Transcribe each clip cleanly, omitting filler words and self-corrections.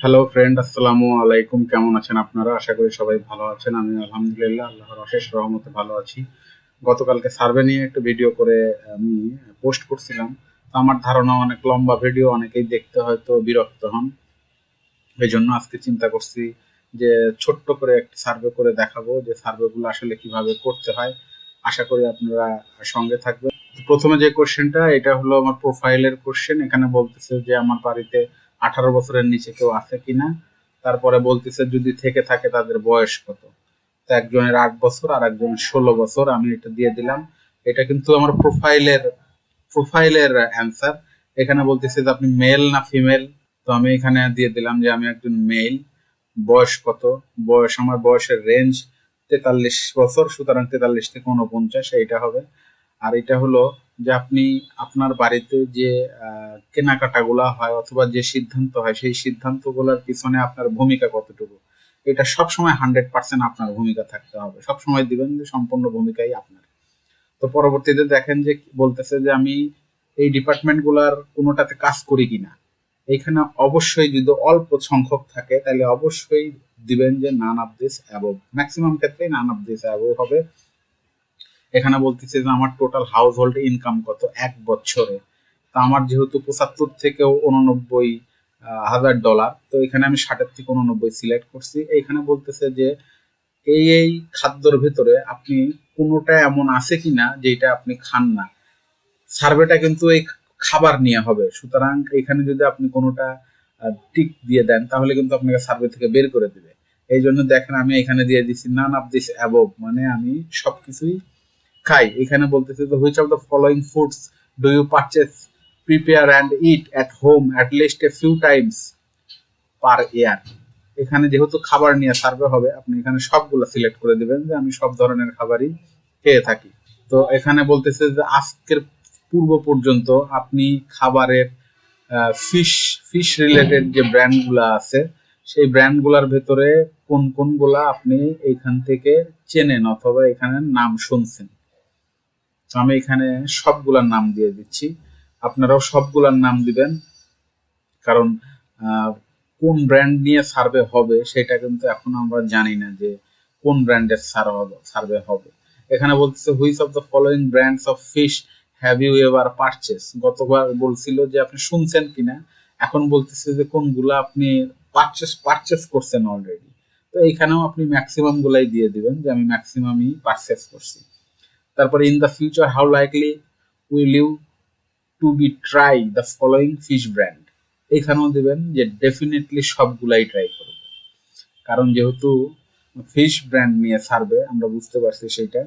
Hello friend, আসসালামু আলাইকুম। কেমন আছেন আপনারা? আশা করি সবাই ভালো আছেন। আমি আলহামদুলিল্লাহ আল্লাহর অশেষ রহমতে ভালো আছি। গতকালকে সার্ভে নিয়ে একটা ভিডিও করে আমি পোস্ট করছিলাম। তো আমার ধারণা অনেক লম্বা ভিডিও, অনেকেই দেখতে হয়তো বিরক্ত হন। এই জন্য আজকে চিন্তা করছি যে ছোট্ট করে একটা সার্ভে করে দেখাবো যে সার্ভেগুলো আসলে কিভাবে করতে হয়। আশা করি আপনারা সঙ্গে থাকবেন। প্রথমে যে কোশ্চেনটা, এটা হলো আমার প্রোফাইলের কোশ্চেন। এখানে বলতেছে যে আমার বাড়িতে 18 বছরের নিচে কেউ আছে কিনা। তারপরে বলতেছে যদি থেকে থাকে তাদের বয়স কত। তো একজনের 8 বছর আর একজনের 16 বছর, আমি এটা দিয়ে দিলাম। এটা কিন্তু আমার প্রোফাইলের অ্যান্সার। এখানে বলতেছে যে আপনি মেল না ফিমেল। তো আমি এখানে দিয়ে দিলাম যে আমি একজন মেল। বয়স কত? আমার বয়সের রেঞ্জ 43 বছর, সুতরাং 43 থেকে 49 এইটা হবে। আর এটা হলো যে আপনি আপনার বাড়িতে যে কেনাকাটাগুলা হয় অথবা যে সিদ্ধান্ত হয় সেই সিদ্ধান্তগুলোর পিছনে আপনার ভূমিকা কতটুকু। এটা সবসময় 100% আপনার ভূমিকা থাকতে হবে, সবসময় দিবেন যে সম্পূর্ণ ভূমিকাই আপনার। তো পরবর্তীতে দেখেন যে বলতেছে যে আমি এই ডিপার্টমেন্ট গুলার কোনোটাতে কাজ করি কিনা। এখানে অবশ্যই যদি অল্প সংখ্যক থাকে তাহলে অবশ্যই দিবেন যে none of this above. Maximum ক্ষেত্রে নান অফ দিস অ্যাবভ হবে। এখানে বলতেছে যে আমার টোটাল হাউস হোল্ড ইনকাম কত 1 বছরে। তা আমার যেহেতু 75 থেকে 89 হাজার ডলার, তো এখানে আমি 60 থেকে 89 সিলেক্ট করছি। এইখানে বলতেছে যে এই খাদ্যর ভেতরে আপনি কোনোটা এমন আছে কিনা যেটা আপনি খান না। সার্ভেটা কিন্তু এই খাবার নিয়ে হবে, সুতরাং এখানে যদি আপনি কোনোটা টিক দিয়ে দেন তাহলে কিন্তু আপনাকে সার্ভে থেকে বের করে দিবে। এই জন্য দেখেন আমি এখানে দিয়ে দিচ্ছি নান অফ দিস অ্যাবভ, মানে আমি সবকিছুই খাই। এখানে বলতেছে যে which of the following foods do you purchase, prepare and eat at home at least a few times per year. এখানে যেহেতু খাবার নিয়ে সার্ভে হবে, আপনি এখানে সবগুলো সিলেক্ট করে দিবেন যে আমি সব ধরনের খাবারই খেয়ে থাকি। তো এখানে বলতেছে যে আজকের পূর্ব পর্যন্ত আপনি খাবারের ফিশ ফিশ রিলেটেড যে ব্র্যান্ডগুলো আছে সেই ব্র্যান্ডগুলোর ভেতরে কোন কোনগুলা আপনি এখান থেকে চেনেন অথবা এখানে নাম শুনছেন। তো আমি এখানে সবগুলার নাম দিয়ে দিচ্ছি, আপনারাও সবগুলার নাম দিবেন। কারণ আহ, কোন ব্র্যান্ড নিয়ে সার্ভে হবে সেটা কিন্তু এখন আমরা জানি না যে কোন ব্র্যান্ডের সার্ভে হবে। এখানে বলতেছে which of the following brands of fish have you ever purchase. গতবার বলছিল যে আপনি শুনছেন কিনা, এখন বলতেছে যে কোনগুলো আপনি পারচেস করছেন অলরেডি। তো এইখানেও আপনি ম্যাক্সিমাম গুলাই দিয়ে দিবেন যে আমি ম্যাক্সিমামই পারচেস করছি। তারপরে in the future how likely will you to be try the following fish brand. এখানেও দিবেন যে ডেফিনেটলি সবগুলাই ট্রাই করব, কারণ যেহেতু ফিশ ব্র্যান্ড নিয়ে সার্ভে আমরা বুঝতে পারছি সেইটা,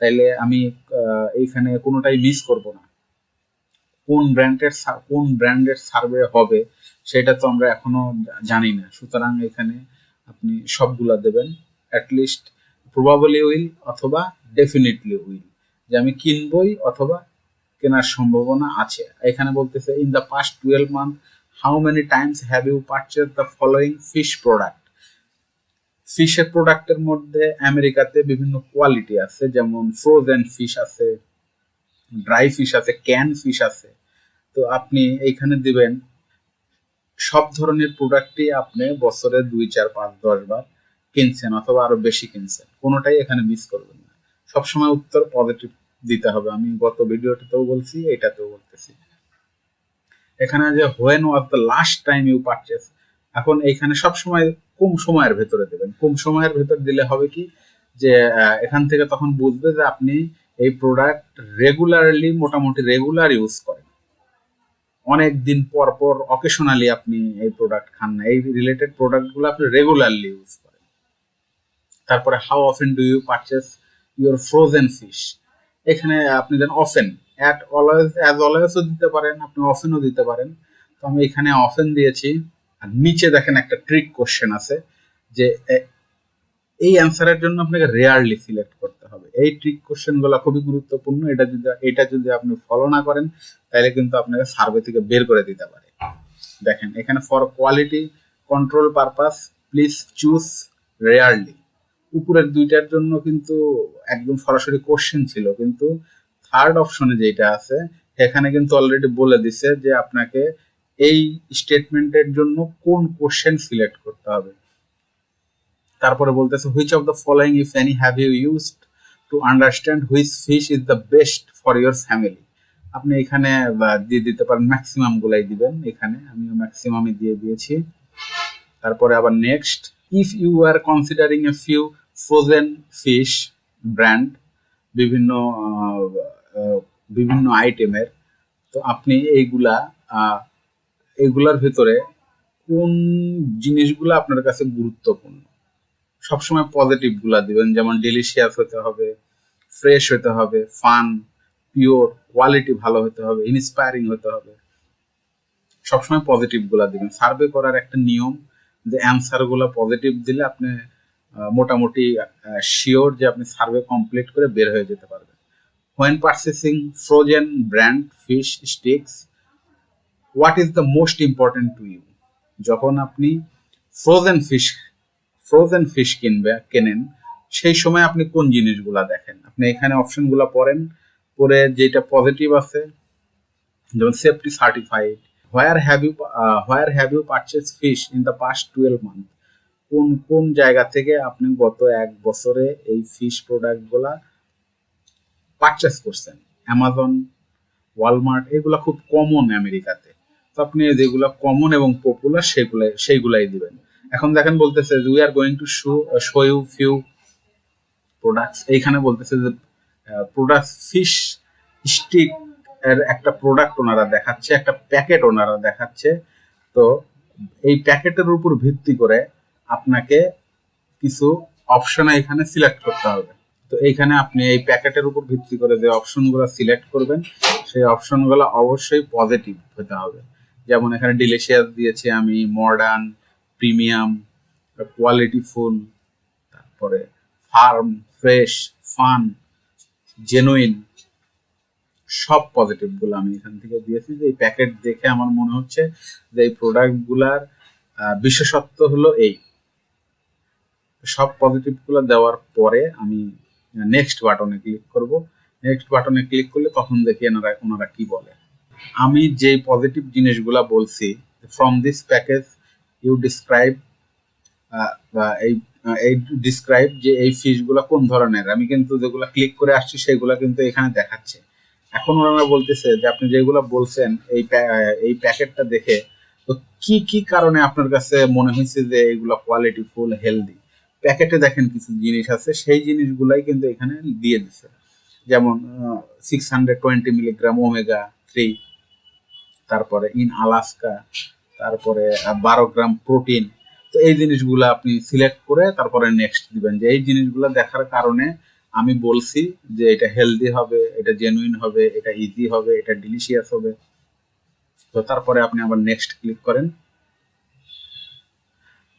তাইলে আমি এইখানে কোনোটাই মিস করব না। কোন ব্র্যান্ডের সার্ভে হবে সেটা তো আমরা এখনো জানি না, সুতরাং এখানে আপনি সবগুলা দেবেন। অ্যাটলিস্ট প্রবাবলি উইল অথবা ডেফিনেটলি উইল, যে আমি কিনবই অথবা কেনার সম্ভাবনা আছে। এখানে বলতেছে in the past 12 month how many times have you purchase the following fish product. ফিশের প্রোডাক্টের মধ্যে আমেরিকাতে বিভিন্ন কোয়ালিটি আছে, যেমন ফ্রোজেন ফিশ আছে, ড্রাই ফিশ আছে, ক্যান ফিশ আছে। তো আপনি এইখানে দিবেন সব ধরনের প্রোডাক্টই আপনি বছরে 2 4 5 10 বার কিনছেন অথবা আরো বেশি কিনছেন, কোনোটাই এখানে মিস করবেন না। সবসময় উত্তর পজিটিভ দিতে হবে, আমি গত ভিডিওটাতেও বলছি, এটাতেও বলতেছি। এখানে যে when was the last time you purchase, এখন এইখানে সবসময় কম সময়ের ভেতরে দেবেন। কম সময়ের ভেতর দিলে হবে কি যে এখান থেকে তখন বুঝবে যে আপনি এই প্রোডাক্ট রেগুলারলি, মোটামুটি রেগুলার ইউজ করেন। অনেক দিন পর পর অকেশনালি আপনি এই প্রোডাক্ট খান না, এই রিলেটেড প্রোডাক্টগুলো আপনি রেগুলারলি ইউজ করেন। তারপরে how often do you purchase your frozen fish. এখানে আপনি দেন অফেন, অ্যাট অলওয়েজ, অ্যাজ অলওয়েজও দিতে পারেন, আপনি অফেনও দিতে পারেন। তো আমি এখানে অফেন দিয়েছি। আর নিচে দেখেন একটা ট্রিক কোশ্চেন আছে যে এই অ্যান্সারের জন্য আপনাকে রেয়ারলি সিলেক্ট করতে হবে। এই ট্রিক কোশ্চেন গুলো খুবই গুরুত্বপূর্ণ, এটা যদি আপনি ফলো না করেন তাহলে কিন্তু আপনাকে সার্ভে থেকে বের করে দিতে পারে। দেখেন এখানে for quality control purpose please choose rarely. উপরের দুইটার জন্য কিন্তু একদম সরাসরি কোশ্চেন ছিল, কিন্তু থার্ড অপশনে যেটা আছে এখানে কিন্তু অলরেডি বলে দিছে যে আপনাকে এই স্টেটমেন্টের জন্য কোন কোশ্চেন সিলেক্ট করতে হবে। তারপরে বলতেছে which of the following if any have you used to understand which fish is the best for your family. আপনি এখানে দিয়ে দিতে পারেন, ম্যাক্সিমাম গুলাই দিবেন, এখানে আমিও ম্যাক্সিমামই দিয়ে দিয়েছি। তারপরে আবার next, if you are considering a few frozen fish brand, বিভিন্ন বিভিন্ন আইটেমের, তো আপনি এইগুলার ভিতরে কোন জিনিসগুলো আপনার কাছে গুরুত্বপূর্ণ, সবসময় পজিটিভ গুলা দিবেন, যেমন ডেলিশিয়াস হতে হবে, ফ্রেশ হতে হবে, ফান, পিওর, কোয়ালিটি ভালো হতে হবে, ইন্সপায়ারিং হতে হবে, সবসময় পজিটিভ গুলা দিবেন। সার্ভে করার একটা নিয়ম যে অ্যান্সার গুলা পজিটিভ দিলে আপনি মোটামুটি শিওর যে আপনি সার্ভে কমপ্লিট করে বের হয়ে যেতে পারবেন। When purchasing frozen brand fish sticks, what is the most important to you? যখন আপনি ফ্রোজেন ফিশ কেনেন, সেই সময় আপনি কোন জিনিসগুলা দেখেন? আপনি এখানে অপশনগুলা পড়েন, পরে যেটা পজিটিভ আছে, যেমন safety certified, where have you purchase fish in the past 12 month, কোন কোন জায়গা থেকে আপনি গত 1 বছরে এই ফিশ প্রোডাক্টগুলা পারচেস করছেন। অ্যামাজন, ওয়ালমার্ট, এগুলা খুব কমন আমেরিকাতে, তো আপনি যেগুলো কমন এবং পপুলার সেইগুলাই দিবেন। এখন দেখেন বলতেছে we are going to show you few products. এইখানে বলতেছে যে প্রোডাক্ট ফিশ স্টিক এর একটা প্রোডাক্ট ওনারা দেখাচ্ছে, একটা প্যাকেট ওনারা দেখাচ্ছে। তো এই প্যাকেটের উপর ভিত্তি করে আপনাকে কিছু অপশন এখানে সিলেক্ট করতে হবে। তো এইখানে আপনি এই প্যাকেটের উপর ভিত্তি করে যে অপশনগুলো সিলেক্ট করবেন, সেই অপশনগুলো অবশ্যই পজিটিভ হতে হবে। যেমন এখানে ডিলিশিয়াস দিয়েছি আমি, মডার্ন, প্রিমিয়াম, কোয়ালিটিফুল, তারপরে ফার্ম, ফ্রেশ, ফান, জেনুইন, সব পজিটিভ গুলো আমি এখান থেকে দিয়েছি। যে এই প্যাকেট দেখে আমার মনে হচ্ছে যে এই প্রোডাক্টগুলার বিশেষত্ব হলো এই। সব পজিটিভ গুলো দেওয়ার পরে আমি নেক্সট বাটনে ক্লিক করব। নেক্সট বাটনে ক্লিক করলে তখন দেখি ওনারা কি বলে। আমি যে পজিটিভ জিনিসগুলা বলছি, from this package you describe, এই ডিসক্রাইব যে এই ফিশগুলো কোন ধরনের, আমি কিন্তু যেগুলো ক্লিক করে আসছি সেগুলো কিন্তু এখানে দেখাচ্ছে। এখন ওনারা বলতেছে যে আপনি যেগুলো বলছেন এই প্যাকেটটা দেখে, তো কি কি কারণে আপনার কাছে মনে হয়েছে যে এগুলো কোয়ালিটিফুল, হেলদি। প্যাকেটে দেখেন কিছু জিনিস আছে, সেই জিনিসগুলাই কিন্তু এখানে দিয়ে দিচ্ছে, যেমন 620 মিলিগ্রাম ওমেগা 3, তারপরে ইন আলাস্কা, তারপরে 12 গ্রাম প্রোটিন। তো এই জিনিসগুলো আপনি সিলেক্ট করে তারপরে নেক্সট দিবেন, যে এই জিনিসগুলো দেখার কারণে আমি বলছি যে এটা হেলদি হবে, এটা জেনুইন হবে, এটা ইজি হবে, এটা ডিলিশিয়াস হবে। তো তারপরে আপনি আবার নেক্সট ক্লিক করেন।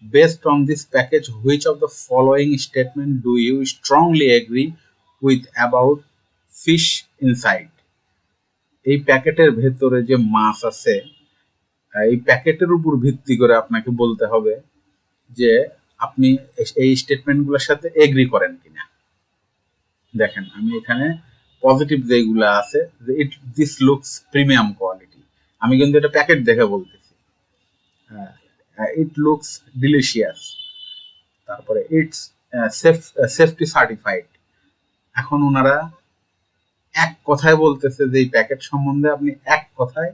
Based on this package, which of the following statement do you strongly agree with about fish inside? এই প্যাকেটের ভেতরে যে মাছ আছে, এই প্যাকেটের উপর ভিত্তি করে আপনাকে বলতে হবে যে আপনি এই স্টেটমেন্টগুলোর সাথে এগ্রি করেন কিনা। দেখেন আমি এখানে পজিটিভ যেগুলো আছে, যে দিস লুকস প্রিমিয়াম কোয়ালিটি, আমি কিন্তু এটা প্যাকেট দেখে বলতেছি। ইট লুকস ডিলিশিয়াস, তারপরে ইটস সেফটি সার্টিফাইড। এখন ওনারা এক কথায় বলতেছে যে এই প্যাকেট সম্বন্ধে আপনি এক কথায়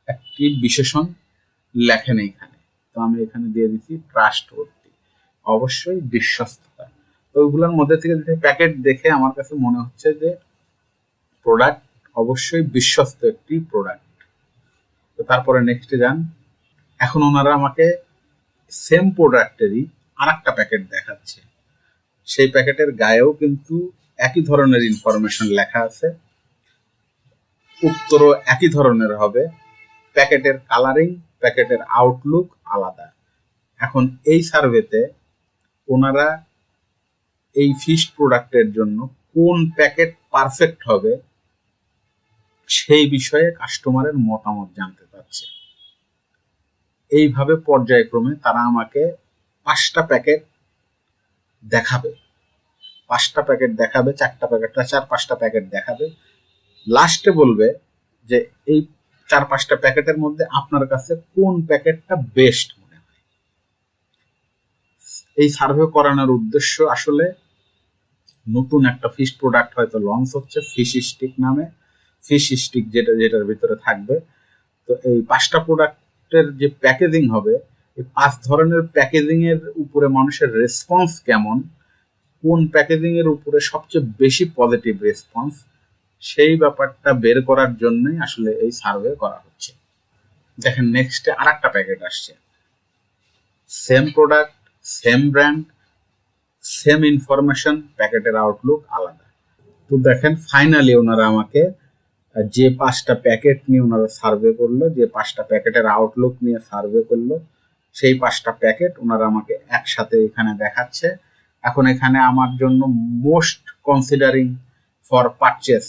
একটি বিশেষণ লেখেন এইখানে। তো আমি এখানে দিয়ে দিচ্ছি ট্রাস্টওয়ার্দি, অবশ্যই বিশ্বস্ততা। তো ওইগুলোর মধ্যে থেকে প্যাকেট দেখে আমার কাছে মনে হচ্ছে যে প্রোডাক্ট অবশ্যই বিশ্বস্ত একটি প্রোডাক্ট। তো তারপরে নেক্সটে যান। এখন ওনারা আমাকে সেম প্রোডাক্টেরই আর একটা প্যাকেট দেখাচ্ছে, সেই প্যাকেটের গায়েও কিন্তু একই ধরনের ইনফরমেশন লেখা আছে, উত্তরও একই ধরনের হবে, প্যাকেটের কালারিং, প্যাকেটের আউটলুক আলাদা। এখন এই সার্ভেতে ওনারা এই ফিশ প্রোডাক্টের জন্য কোন প্যাকেট পারফেক্ট হবে সেই বিষয়ে কাস্টমারের মতামত জানতে চাচ্ছে। এইভাবে পর্যায়ক্রমে তারা আমাকে 5টা প্যাকেট দেখাবে, 5টা প্যাকেট দেখাবে, 4টা প্যাকেট, 4-5টা প্যাকেট দেখাবে। লাস্টে বলবে যে এই 4-5টা প্যাকেটের মধ্যে আপনার কাছে কোন প্যাকেটটা বেস্ট মনে হয়। এই সার্ভে করানোর উদ্দেশ্য আসলে নতুন একটা ফিশ প্রোডাক্ট হয়তো লঞ্চ হচ্ছে ফিশ স্টিক নামে, ফিশ স্টিক যেটার ভিতরে থাকবে। তো এই 5টা প্রোডাক্টের যে প্যাকেজিং হবে, এই 5 ধরনের প্যাকেজিং এর উপরে মানুষের রেসপন্স কেমন, কোন প্যাকেজিং এর উপরে সবচেয়ে বেশি পজিটিভ রেসপন্স, সেই ব্যাপারটা বের করার জন্যই আসলে এই সার্ভে করা হচ্ছে। দেখেন নেক্সটে আরেকটা প্যাকেট আসছে, same product, same brand, same information, প্যাকেটের আউটলুক আলাদা। তো দেখেন ফাইনালি ওনারা আমাকে যে 5টা প্যাকেট নিয়ে ওনারা সার্ভে করলো, যে 5টা প্যাকেটের আউটলুক নিয়ে সার্ভে করলো, সেই 5টা প্যাকেট ওনারা আমাকে একসাথে এখানে দেখাচ্ছে। এখন এখানে আমার জন্য মোস্ট কনসিডারিং ফর পারচেস,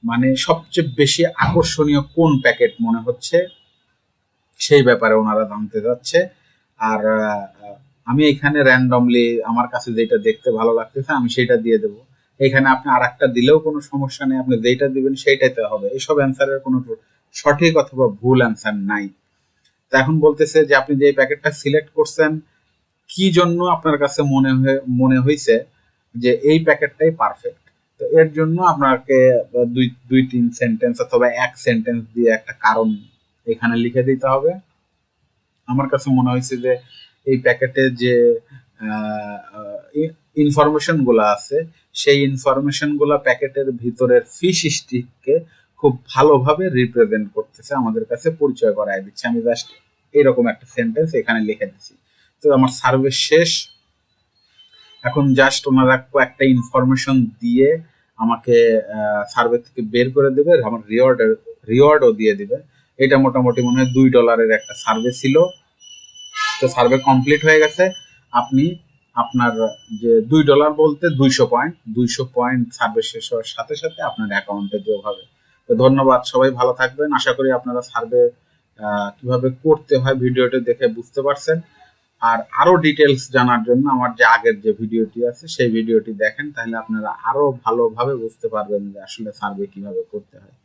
মানে সবচেয়ে বেশি আকর্ষণীয় কোন প্যাকেট মনে হচ্ছে সেই ব্যাপারে ওনারা জানতে যাচ্ছে। আর আমি এখানে র্যান্ডমলি আমার কাছে যেটা দেখতে ভালো লাগতেছে আমি সেটা দিয়ে দেবো। এখানে আপনি আর একটা দিলেও কোনো সমস্যা নেই, আপনি যেটা দিবেন সেইটাতে হবে। এইসব অ্যান্সারের কোনো সঠিক অথবা ভুল অ্যান্সার নাই। তা এখন বলতেছে যে আপনি যে প্যাকেটটা সিলেক্ট করছেন কি জন্য আপনার কাছে মনে হয়েছে যে এই প্যাকেটটাই পারফেক্ট। তো এর জন্য আপনাকে 2-3 সেন্টেন্স অথবা 1 সেন্টেন্স দিয়ে একটা কারণ এখানে লিখে দিতে হবে। আমার কাছে মনে হয়েছে যে এই প্যাকেটে যে ইনফরমেশন গুলা আছে সেই ইনফরমেশন গুলা প্যাকেটের ভিতরের ফিশ স্টিককে খুব ভালোভাবে রিপ্রেজেন্ট করতেছে, আমাদের কাছে পরিচয় করায় দিচ্ছে। আমি জাস্ট এরকম একটা সেন্টেন্স এখানে লিখে দিচ্ছি। তো আমার সার্ভে শেষ। এখন জাস্ট ওনারা কয়েকটা ইনফরমেশন দিয়ে আমাকে সার্ভে থেকে বের করে দেবে, আমার রিওয়ার্ডও দিয়ে দিবে। এটা মোটামুটি মনে হয় $2 একটা সার্ভে ছিল। তো সার্ভে কমপ্লিট হয়ে গেছে। আপনি আপনার যে $2 বলতে 200 পয়েন্ট সার্ভে শেষ হওয়ার সাথে সাথে আপনার অ্যাকাউন্টে যোগ হবে। তো ধন্যবাদ, সবাই ভালো থাকবেন। আশা করি আপনারা সার্ভে কিভাবে করতে হয় ভিডিওটি দেখে বুঝতে পারছেন। আর আরো ডিটেলস জানার জন্য আমার যে আগের যে ভিডিওটি আছে সেই ভিডিওটি দেখেন, তাহলে আপনারা আরো ভালোভাবে বুঝতে পারবেন যে আসলে সার্ভে কিভাবে করতে হয়।